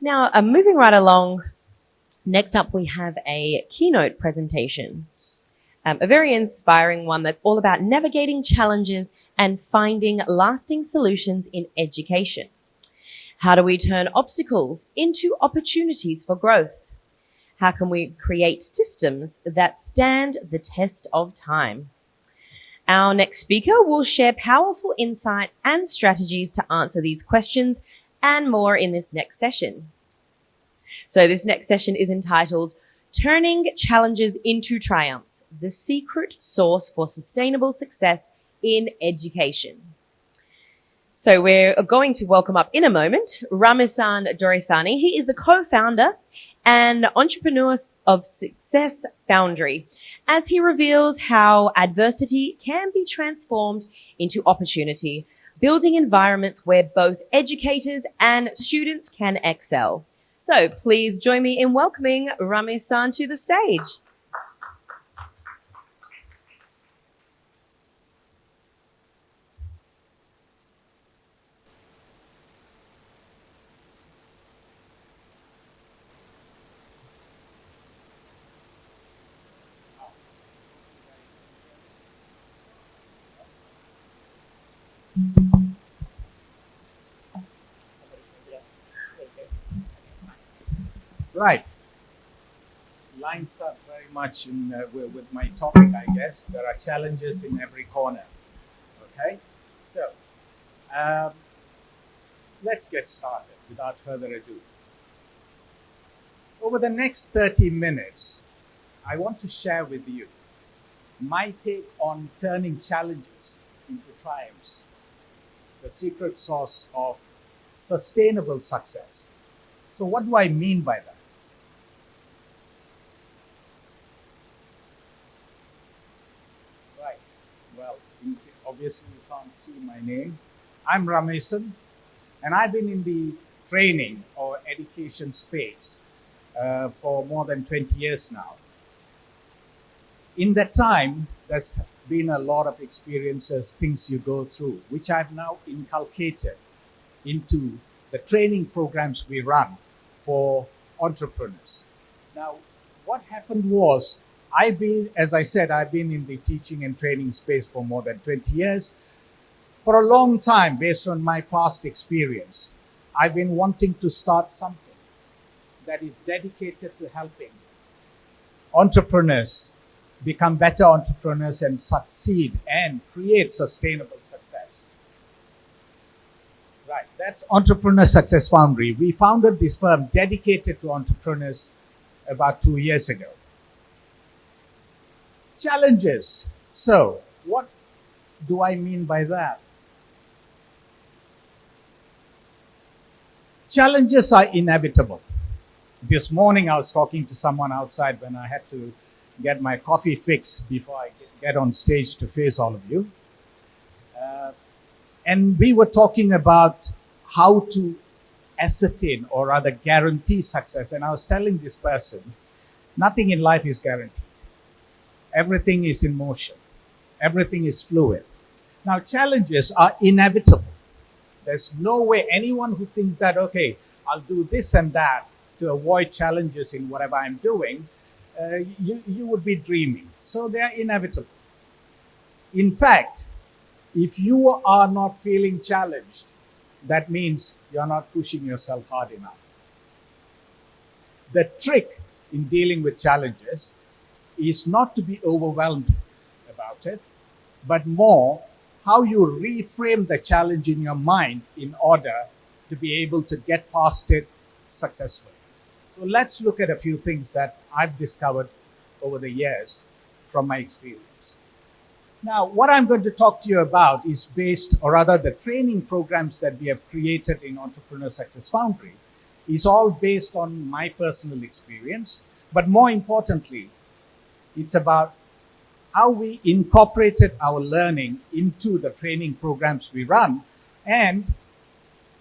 Now, moving right along, next up we have a keynote presentation, a very inspiring one that's all about navigating challenges and finding lasting solutions in education. How do we turn obstacles into opportunities for growth? How can we create systems that stand the test of time? Our next speaker will share powerful insights and strategies to answer these questions and more in this next session. So this next session is entitled Turning Challenges into Triumphs, the Secret Sauce for Sustainable Success in Education. So we're going to welcome up in a moment Ramesan Doraisami. He is the co-founder and entrepreneur of Success Foundry, as he reveals how adversity can be transformed into opportunity, building environments where both educators and students can excel. So please join me in welcoming Ramesan to the stage. Right. Lines up very much in with my topic, I guess. There are challenges in every corner. Okay? So, let's get started without further ado. Over the next 30 minutes, I want to share with you my take on turning challenges into triumphs, the secret sauce of sustainable success. So, what do I mean by that? Well, obviously you can't see my name. I'm Ramesan, and I've been in the training or education space for more than 20 years now. In that time, there's been a lot of experiences, things you go through, which I've now inculcated into the training programs we run for entrepreneurs. Now, what happened was, as I said, I've been in the teaching and training space for more than 20 years. For a long time, based on my past experience, I've been wanting to start something that is dedicated to helping entrepreneurs become better entrepreneurs and succeed and create sustainable success. Right, that's Entrepreneur Success Foundry. We founded this firm dedicated to entrepreneurs about 2 years ago. Challenges. So, what do I mean by that? Challenges are inevitable. This morning I was talking to someone outside when I had to get my coffee fix before I get on stage to face all of you. And we were talking about how to ascertain or rather guarantee success. And I was telling this person, nothing in life is guaranteed. Everything is in motion. Everything is fluid. Now, challenges are inevitable. There's no way anyone who thinks that, okay, I'll do this and that to avoid challenges in whatever I'm doing, you would be dreaming. So they are inevitable. In fact, if you are not feeling challenged, that means you're not pushing yourself hard enough. The trick in dealing with challenges is not to be overwhelmed about it, but more how you reframe the challenge in your mind in order to be able to get past it successfully. So let's look at a few things that I've discovered over the years from my experience. Now, what I'm going to talk to you about is based, or rather the training programs that we have created in Entrepreneur Success Foundry is all based on my personal experience, but more importantly, it's about how we incorporated our learning into the training programs we run. And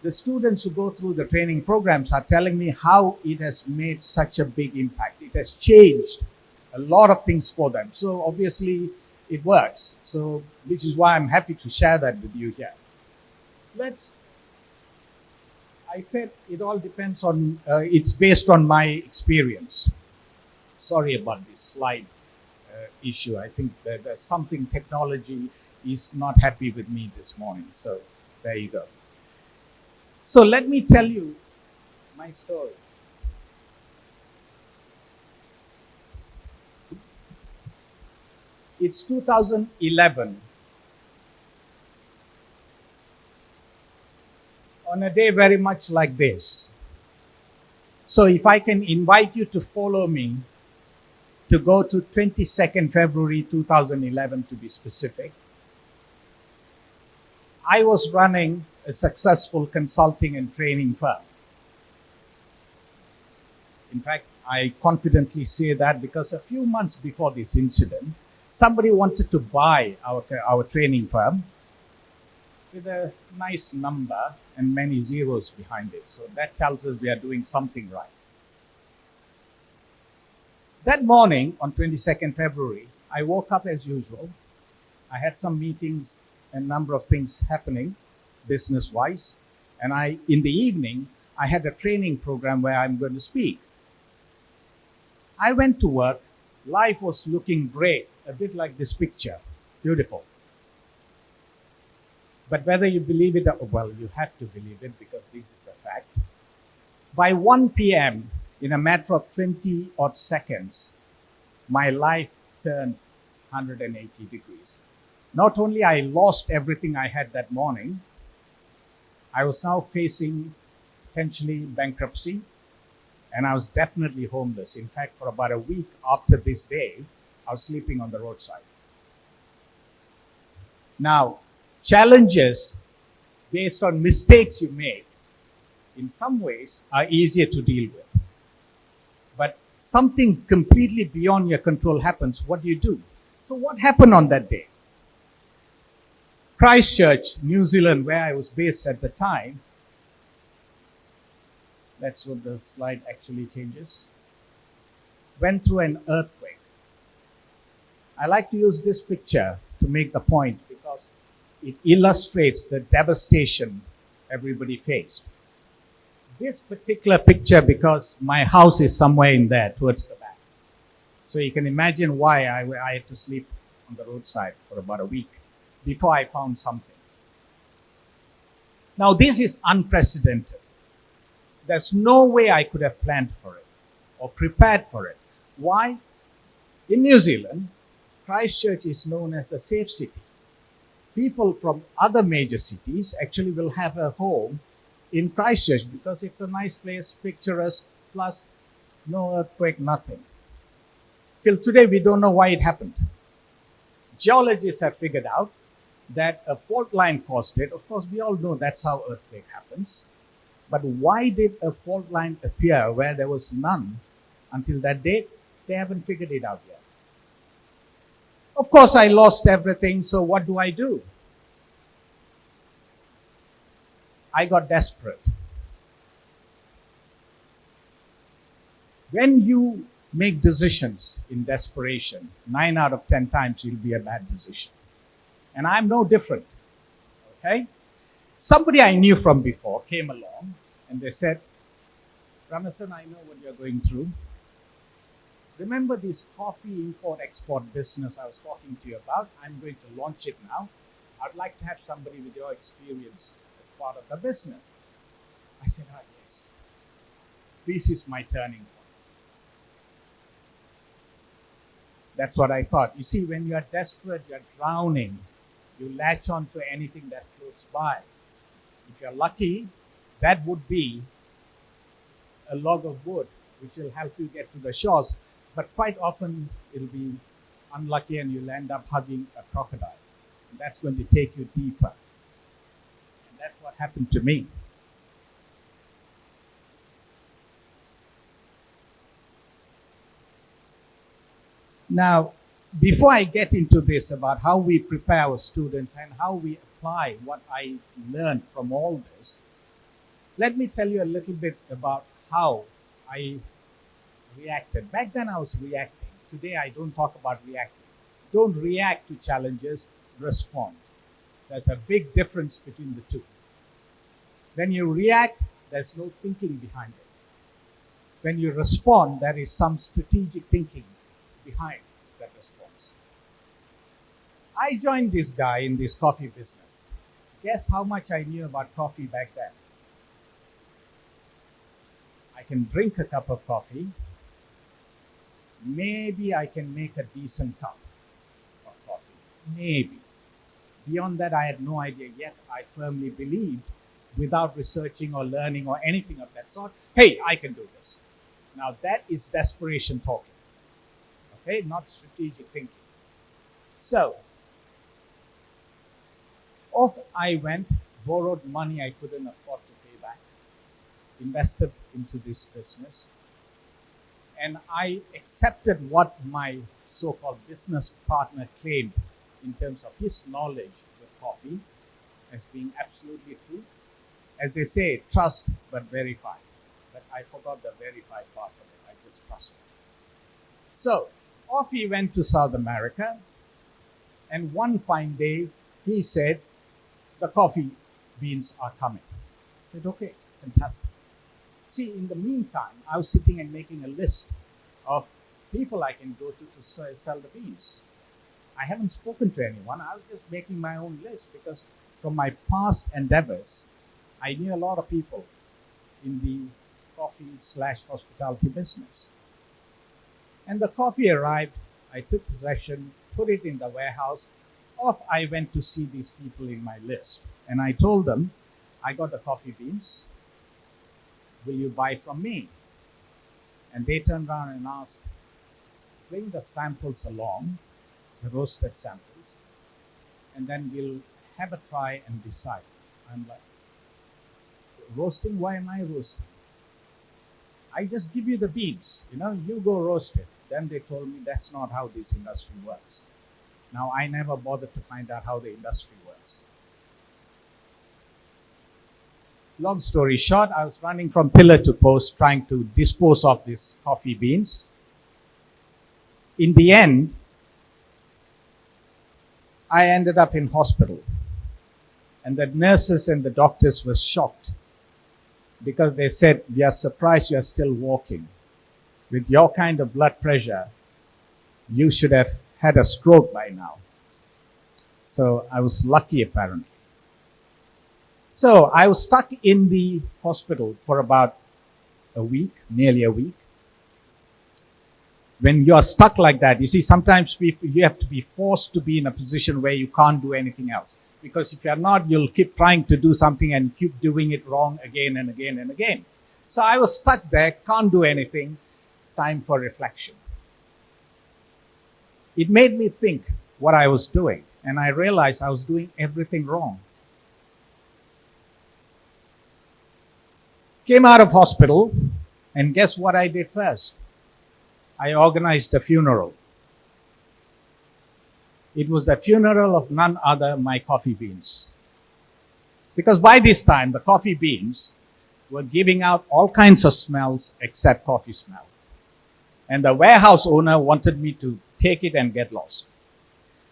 the students who go through the training programs are telling me how it has made such a big impact. It has changed a lot of things for them. So obviously it works. So which is why I'm happy to share that with you here. I said it all depends on, it's based on my experience. Sorry about this slide issue. I think that there's something technology is not happy with me this morning. So there you go. So let me tell you my story. It's 2011. On a day very much like this. So if I can invite you to follow me to go to 22nd February 2011 to be specific. I was running a successful consulting and training firm. In fact, I confidently say that because a few months before this incident, somebody wanted to buy our training firm with a nice number and many zeros behind it. So that tells us we are doing something right. That morning on 22nd February, I woke up as usual. I had some meetings, a number of things happening business-wise. And in the evening, I had a training program where I'm going to speak. I went to work. Life was looking great, a bit like this picture. Beautiful. But whether you believe it, well, you have to believe it because this is a fact. By 1 p.m., in a matter of 20 odd seconds, my life turned 180 degrees. Not only I lost everything I had that morning, I was now facing potentially bankruptcy, and I was definitely homeless. In fact, for about a week after this day, I was sleeping on the roadside. Now, challenges based on mistakes you make, in some ways, are easier to deal with. But something completely beyond your control happens. What do you do? So what happened on that day? Christchurch, New Zealand, where I was based at the time, that's what the slide actually changes, went through an earthquake. I like to use this picture to make the point because it illustrates the devastation everybody faced. This particular picture, because my house is somewhere in there towards the back. So you can imagine why I had to sleep on the roadside for about a week before I found something. Now, this is unprecedented. There's no way I could have planned for it or prepared for it. Why? In New Zealand, Christchurch is known as the safe city. People from other major cities actually will have a home in Christchurch because it's a nice place, picturesque, plus no earthquake, nothing. Till today, we don't know why it happened. Geologists have figured out that a fault line caused it. Of course, we all know that's how earthquake happens. But why did a fault line appear where there was none until that date? They haven't figured it out yet. Of course, I lost everything, so what do? I got desperate. When you make decisions in desperation, 9 out of 10 times it'll be a bad decision. And I'm no different, okay? Somebody I knew from before came along and they said, Ramesan, I know what you're going through. Remember this coffee import-export business I was talking to you about? I'm going to launch it now. I'd like to have somebody with your experience as part of the business. I said, yes. This is my turning point. That's what I thought. You see, when you are desperate, you're drowning. You latch on to anything that floats by. If you're lucky, that would be a log of wood, which will help you get to the shores. But quite often, it'll be unlucky and you'll end up hugging a crocodile. And that's going to take you deeper. And that's what happened to me. Now, before I get into this about how we prepare our students and how we apply what I learned from all this, let me tell you a little bit about how I reacted. Back then I was reacting. Today I don't talk about reacting. Don't react to challenges, respond. There's a big difference between the two. When you react, there's no thinking behind it. When you respond, there is some strategic thinking behind that response. I joined this guy in this coffee business. Guess how much I knew about coffee back then? I can drink a cup of coffee. Maybe I can make a decent cup of coffee. Maybe. Beyond that, I had no idea yet. I firmly believed, without researching or learning or anything of that sort, hey, I can do this. Now that is desperation talking, okay, not strategic thinking. So, off I went, borrowed money I couldn't afford to pay back, invested into this business, and I accepted what my so-called business partner claimed in terms of his knowledge with coffee as being absolutely true. As they say, trust but verify. But I forgot the verify part of it. I just trusted. So off he went to South America, and one fine day he said, the coffee beans are coming. I said, okay, fantastic. See, in the meantime, I was sitting and making a list of people I can go to sell the beans. I haven't spoken to anyone. I was just making my own list because from my past endeavors, I knew a lot of people in the coffee/hospitality business. And the coffee arrived. I took possession, put it in the warehouse. Off I went to see these people in my list. And I told them, I got the coffee beans. Will you buy from me? And they turned around and asked, bring the samples along, the roasted samples, and then we'll have a try and decide. I'm like, roasting? Why am I roasting? I just give you the beans, you go roast it. Then they told me that's not how this industry works. Now, I never bothered to find out how the industry works. Long story short, I was running from pillar to post trying to dispose of these coffee beans. In the end, I ended up in hospital. And the nurses and the doctors were shocked because they said, we are surprised you are still walking. With your kind of blood pressure, you should have had a stroke by now. So I was lucky, apparently. So I was stuck in the hospital for about a week, nearly a week. When you are stuck like that, you see, sometimes you have to be forced to be in a position where you can't do anything else. Because if you're not, you'll keep trying to do something and keep doing it wrong again and again and again. So I was stuck there, can't do anything, time for reflection. It made me think what I was doing, and I realized I was doing everything wrong. Came out of hospital, and guess what I did first? I organized a funeral. It was the funeral of none other my coffee beans. Because by this time, the coffee beans were giving out all kinds of smells except coffee smell. And the warehouse owner wanted me to take it and get lost.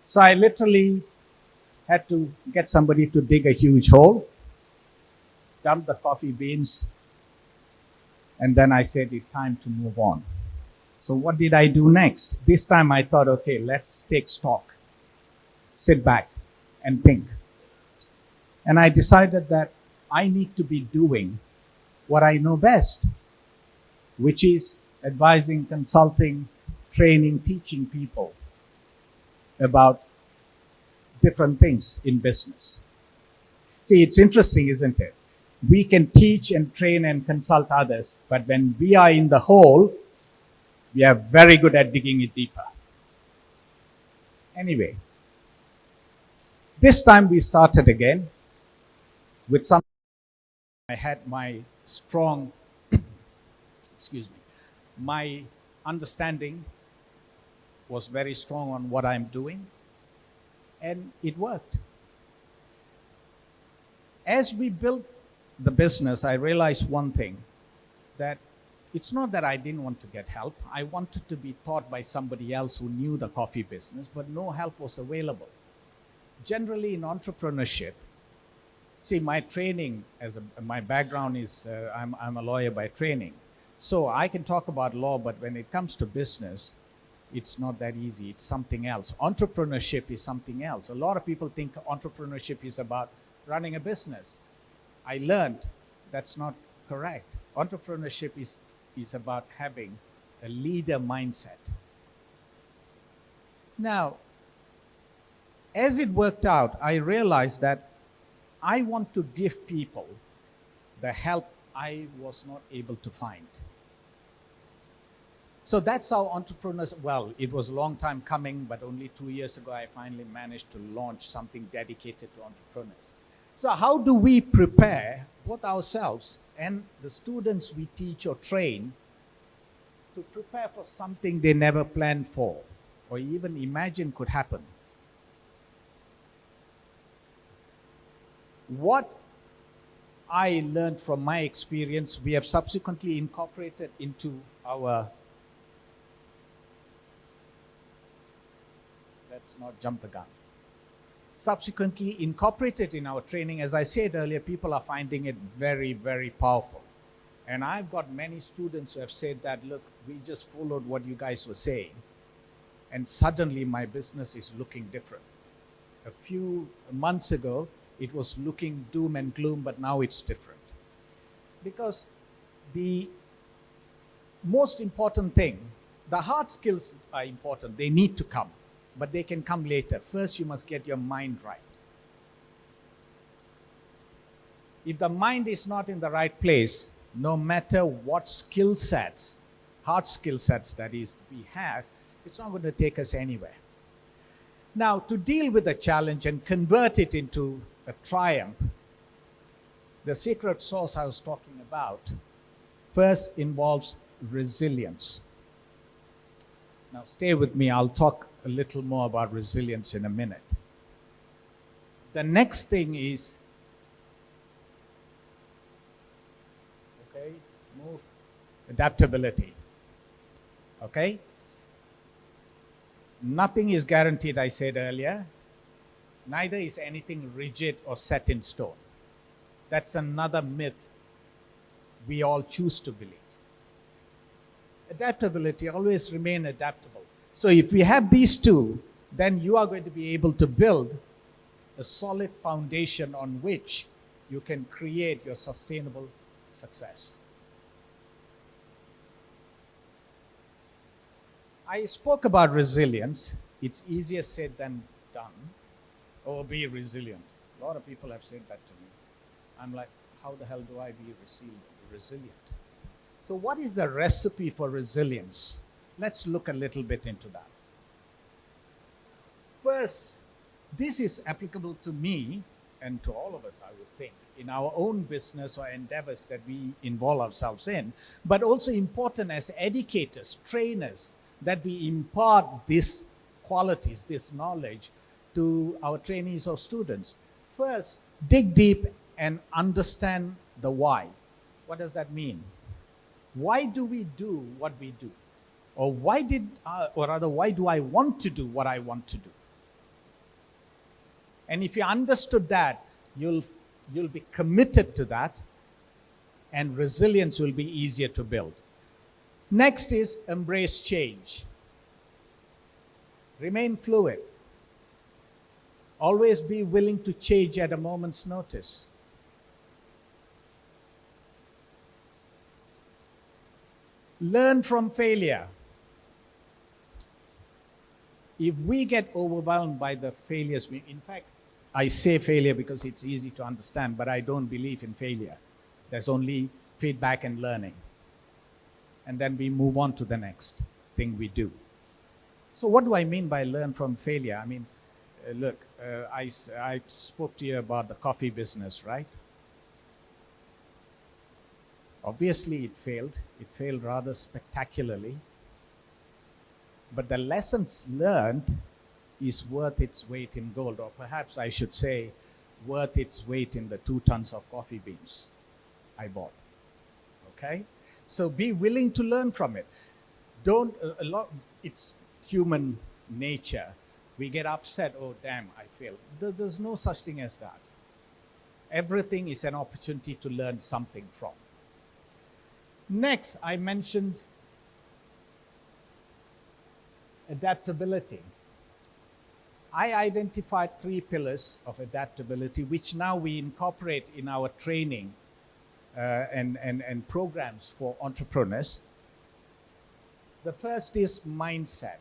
So I literally had to get somebody to dig a huge hole, dump the coffee beans, and then I said it's time to move on. So what did I do next? This time I thought, okay, let's take stock, sit back and think. And I decided that I need to be doing what I know best, which is advising, consulting, training, teaching people about different things in business. See, it's interesting, isn't it? We can teach and train and consult others, but when we are in the hole, we are very good at digging it deeper. Anyway, this time we started again with some. I had my strong, my understanding was very strong on what I'm doing, and it worked. As we built the business, I realized one thing, that it's not that I didn't want to get help. I wanted to be taught by somebody else who knew the coffee business, but no help was available. Generally, in entrepreneurship, See, my training, my background is I'm a lawyer by training. So I can talk about law, but when it comes to business, it's not that easy. It's something else. Entrepreneurship is something else. A lot of people think entrepreneurship is about running a business. I learned that's not correct. Entrepreneurship is about having a leader mindset. Now, as it worked out, I realized that I want to give people the help I was not able to find. So that's how entrepreneurs, well, it was a long time coming, but only 2 years ago, I finally managed to launch something dedicated to entrepreneurs. So how do we prepare both ourselves and the students we teach or train to prepare for something they never planned for or even imagine could happen? What I learned from my experience, we have subsequently incorporated into our, let's not jump the gun, subsequently incorporated in our training. As I said earlier, people are finding it very, very powerful. And I've got many students who have said that, look, we just followed what you guys were saying, and suddenly my business is looking different. A few months ago, it was looking doom and gloom, but now it's different. Because the most important thing, the hard skills are important. They need to come, but they can come later. First, you must get your mind right. If the mind is not in the right place, no matter what skill sets, hard skill sets that is, we have, it's not going to take us anywhere. Now, to deal with a challenge and convert it into a triumph, the secret sauce I was talking about first involves resilience. Now, stay with me. I'll talk a little more about resilience in a minute. The next thing is, okay, move, adaptability. Okay? Nothing is guaranteed, I said earlier. Neither is anything rigid or set in stone. That's another myth we all choose to believe. Adaptability, always remain adaptable. So if we have these two, then you are going to be able to build a solid foundation on which you can create your sustainable success. I spoke about resilience. It's easier said than done. Oh, be resilient. A lot of people have said that to me. I'm like, how the hell do I be resilient? So what is the recipe for resilience? Let's look a little bit into that. First, this is applicable to me and to all of us, I would think, in our own business or endeavors that we involve ourselves in, but also important as educators, trainers, that we impart these qualities, this knowledge to our trainees or students. First, dig deep and understand the why. What does that mean? Why do we do what we do? Or why do I want to do what I want to do? And if you understood that, you'll be committed to that, and resilience will be easier to build. Next is embrace change. Remain fluid. Always be willing to change at a moment's notice. Learn from failure. If we get overwhelmed by the failures, in fact, I say failure because it's easy to understand, but I don't believe in failure. There's only feedback and learning. And then we move on to the next thing we do. So what do I mean by learn from failure? I mean, look, I spoke to you about the coffee business, right? Obviously, it failed. It failed rather spectacularly. But the lessons learned is worth its weight in gold, or perhaps I should say, worth its weight in the 2 tons of coffee beans I bought. Okay? So be willing to learn from it. It's human nature. We get upset, oh damn, I failed. There's no such thing as that. Everything is an opportunity to learn something from. Next, I mentioned adaptability. I identified 3 pillars of adaptability, which now we incorporate in our training and programs for entrepreneurs. The first is mindset.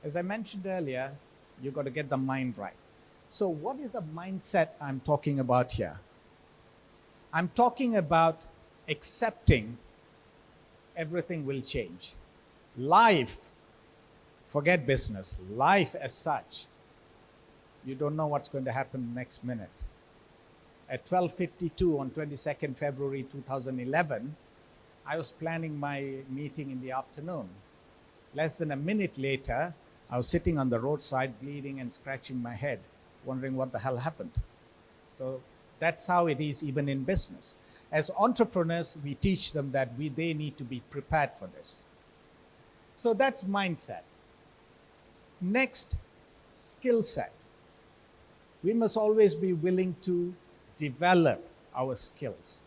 As I mentioned earlier, you've got to get the mind right. So what is the mindset I'm talking about here? I'm talking about accepting everything will change. Life, forget business, life as such, you don't know what's going to happen next minute. At 12:52 on 22nd February 2011, I was planning my meeting in the afternoon. Less than a minute later, I was sitting on the roadside, bleeding and scratching my head, wondering what the hell happened. So that's how it is even in business. As entrepreneurs, we teach them that they need to be prepared for this. So that's mindset. Next, skill set. We must always be willing to develop our skills.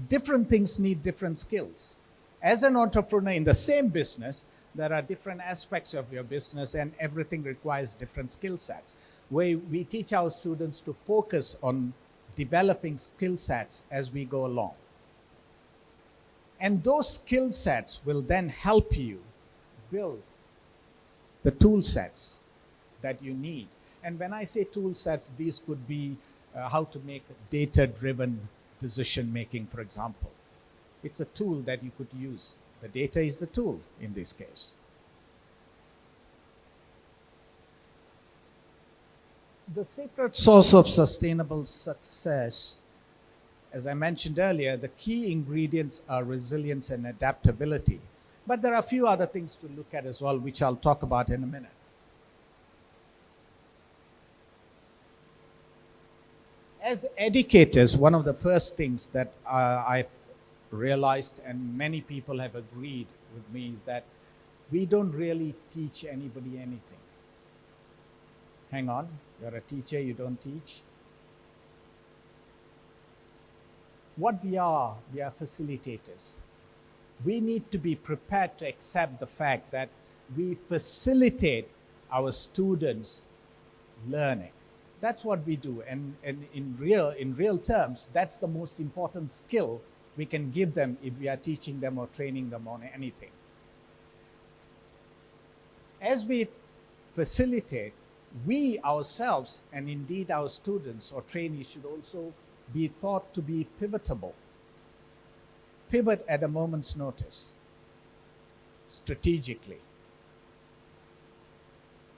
Different things need different skills. As an entrepreneur in the same business, there are different aspects of your business and everything requires different skill sets. We teach our students to focus on developing skill sets as we go along. And those skill sets will then help you build the tool sets that you need. And when I say tool sets, these could be how to make data-driven decision making, for example. It's a tool that you could use. The data is the tool in this case. The secret sauce of sustainable success, as I mentioned earlier, the key ingredients are resilience and adaptability. But there are a few other things to look at as well, which I'll talk about in a minute. As educators, one of the first things that I've realized, and many people have agreed with me, is that we don't really teach anybody anything. Hang on, you're a teacher, you don't teach. What we are facilitators. We need to be prepared to accept the fact that we facilitate our students' learning. That's what we do, and in real terms, that's the most important skill we can give them if we are teaching them or training them on anything. As we facilitate, we ourselves, and indeed our students or trainees, should also be thought to be pivotable. Pivot at a moment's notice, strategically.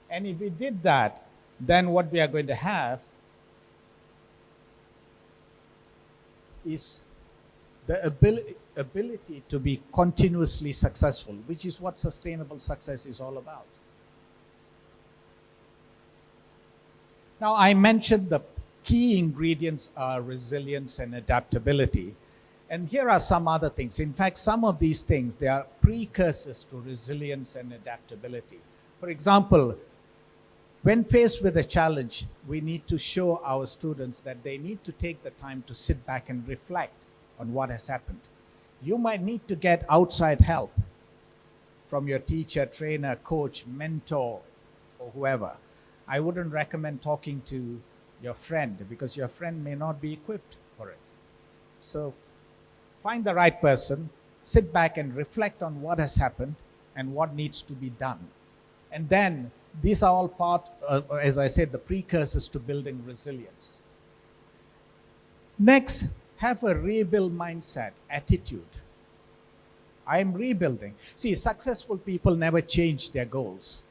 And if we did that, then what we are going to have is the ability to be continuously successful, which is what sustainable success is all about. Now, I mentioned the key ingredients are resilience and adaptability. And here are some other things. In fact, some of these things, they are precursors to resilience and adaptability. For example, when faced with a challenge, we need to show our students that they need to take the time to sit back and reflect on what has happened. You might need to get outside help from your teacher, trainer, coach, mentor, or whoever. I wouldn't recommend talking to your friend because your friend may not be equipped for it. So find the right person, sit back and reflect on what has happened and what needs to be done. And then these are all part, as I said, the precursors to building resilience. Next, have a rebuild mindset, attitude. I am rebuilding. See, successful people never change their goals.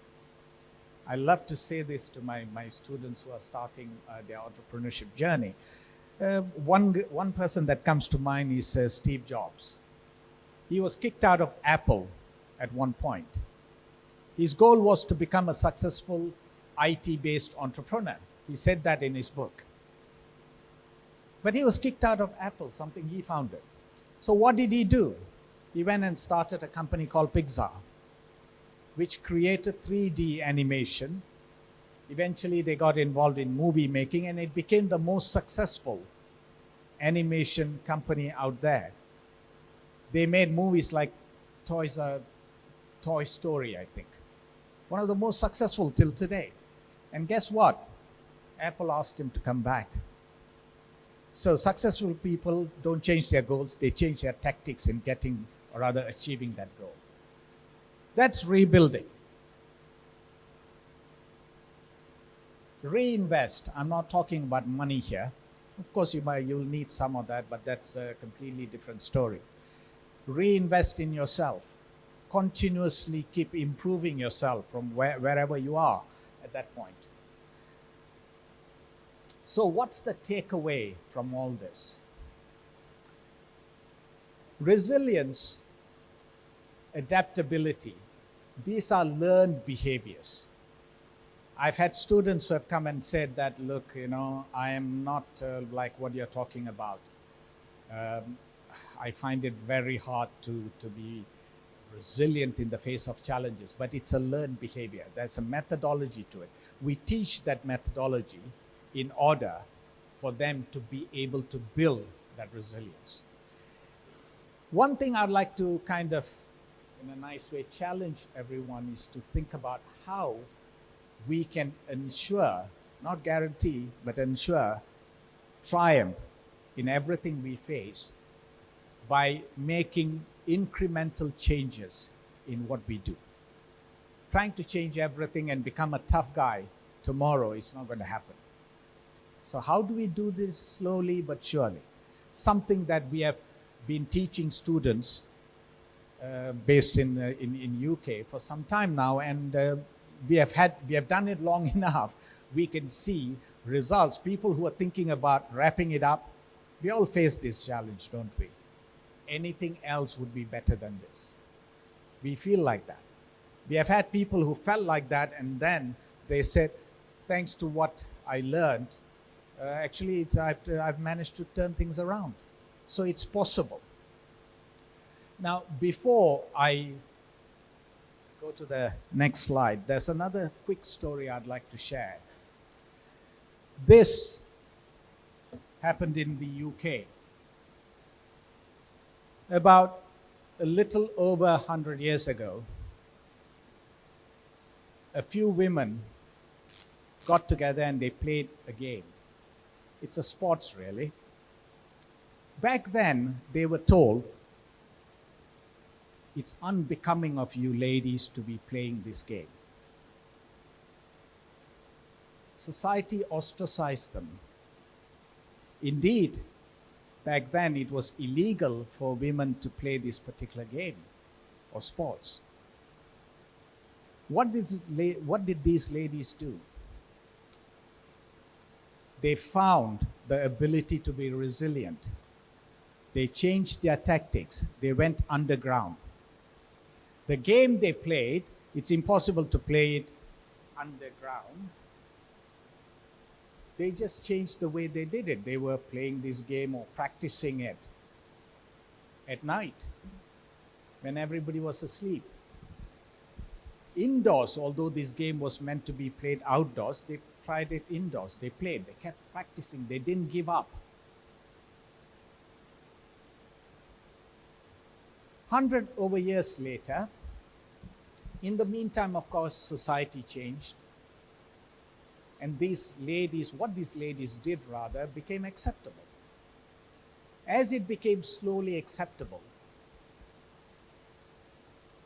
I love to say this to my students who are starting their entrepreneurship journey. One person that comes to mind is Steve Jobs. He was kicked out of Apple at one point. His goal was to become a successful IT-based entrepreneur. He said that in his book. But he was kicked out of Apple, something he founded. So what did he do? He went and started a company called Pixar, which created 3D animation Eventually, they got involved in movie making, and it became the most successful animation company out there. They made movies like Toy Story, I think. One of the most successful till today. And guess what? Apple asked him to come back. So successful people don't change their goals, they change their tactics in getting, or rather achieving that goal. That's rebuilding. Reinvest. I'm not talking about money here. Of course, you'll need some of that, but that's a completely different story. Reinvest in yourself. Continuously keep improving yourself from wherever you are at that point. So what's the takeaway from all this? Resilience, adaptability, these are learned behaviors. I've had students who have come and said that, look, I am not like what you're talking about. I find it very hard to be resilient in the face of challenges, but it's a learned behavior. There's a methodology to it. We teach that methodology in order for them to be able to build that resilience. One thing I'd like to kind of, in a nice way, challenge everyone is to think about how we can ensure, not guarantee, but ensure triumph in everything we face by making incremental changes in what we do. Trying to change everything and become a tough guy tomorrow is not going to happen. So how do we do this slowly but surely? Something that we have been teaching students based in UK for some time now, and we have done it long enough. We can see results. People who are thinking about wrapping it up, we all face this challenge, don't we? Anything else would be better than this. We feel like that. We have had people who felt like that, and then they said, thanks to what I learned, actually I've managed to turn things around. So it's possible. Now, before I go to the next slide, there's another quick story I'd like to share. This happened in the UK. About a little over 100 years ago, a few women got together and they played a game. It's a sports, really. Back then, they were told, it's unbecoming of you ladies to be playing this game. Society ostracized them. Indeed, back then it was illegal for women to play this particular game or sports. What did these ladies do? They found the ability to be resilient. They changed their tactics. They went underground. The game they played, it's impossible to play it underground. They just changed the way they did it. They were playing this game or practicing it at night when everybody was asleep. Indoors, although this game was meant to be played outdoors, they tried it indoors. They played, they kept practicing, they didn't give up. 100 over years later, in the meantime, of course, society changed. And what these ladies did rather became acceptable. As it became slowly acceptable,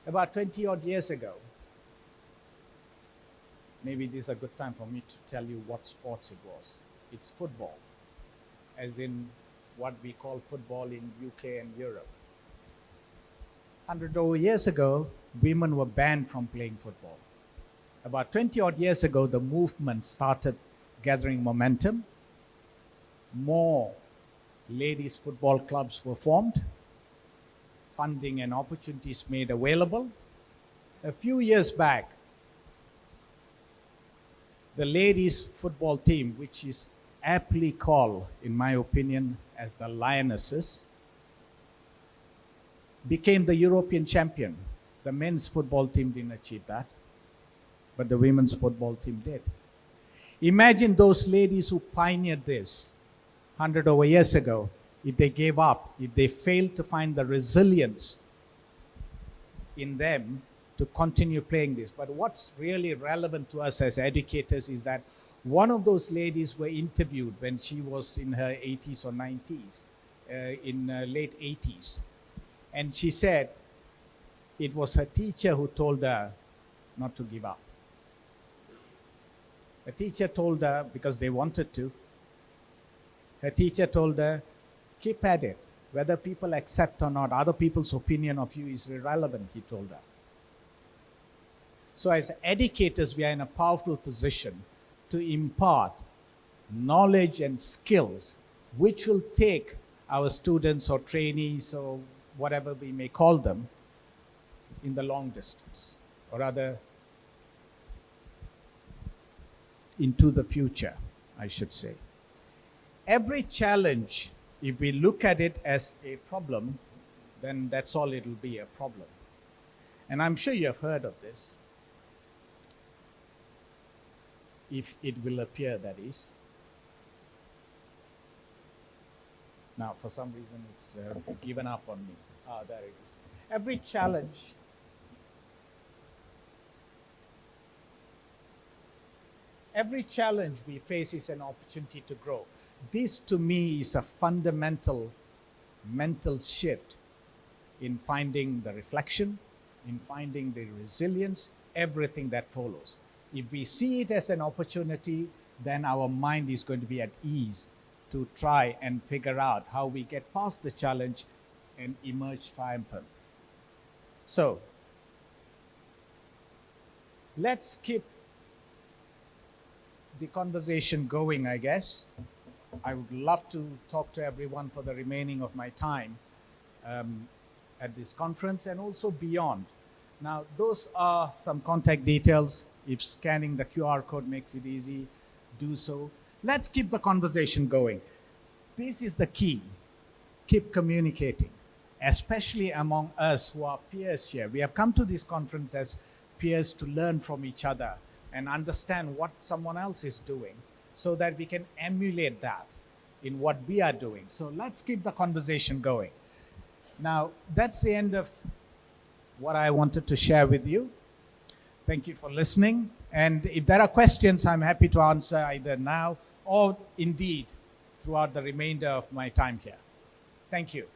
about 20 odd years ago, maybe this is a good time for me to tell you what sports it was. It's football, as in what we call football in UK and Europe. 100 over years ago, women were banned from playing football. About 20 odd years ago, the movement started gathering momentum. More ladies' football clubs were formed, funding and opportunities made available. A few years back, the ladies' football team, which is aptly called, in my opinion, as the Lionesses, became the European champion. The men's football team didn't achieve that, but the women's football team did. Imagine those ladies who pioneered this 100 over years ago, if they gave up, if they failed to find the resilience in them to continue playing this. But what's really relevant to us as educators is that one of those ladies were interviewed when she was in her 80s or 90s, in late 80s. And she said it was her teacher who told her not to give up. The teacher told her, because they wanted to, her teacher told her, keep at it. Whether people accept or not, other people's opinion of you is irrelevant, he told her. So as educators, we are in a powerful position to impart knowledge and skills which will take our students or trainees or whatever we may call them in the long distance, or rather into the future, I should say. Every challenge, if we look at it as a problem, then that's all it'll be, a problem. And I'm sure you have heard of this. If it will appear, that is. Now, for some reason, it's given up on me. There it is. Every challenge we face is an opportunity to grow. This, to me, is a fundamental mental shift in finding the reflection, in finding the resilience, everything that follows. If we see it as an opportunity, then our mind is going to be at ease to try and figure out how we get past the challenge and emerge triumphant. So, let's keep the conversation going, I guess. I would love to talk to everyone for the remaining of my time at this conference and also beyond. Now, those are some contact details. If scanning the QR code makes it easy, do so. Let's keep the conversation going. This is the key. Keep communicating, especially among us who are peers here. We have come to this conference as peers to learn from each other and understand what someone else is doing so that we can emulate that in what we are doing. So let's keep the conversation going. Now, that's the end of what I wanted to share with you. Thank you for listening. And if there are questions, I'm happy to answer either now or indeed throughout the remainder of my time here. Thank you.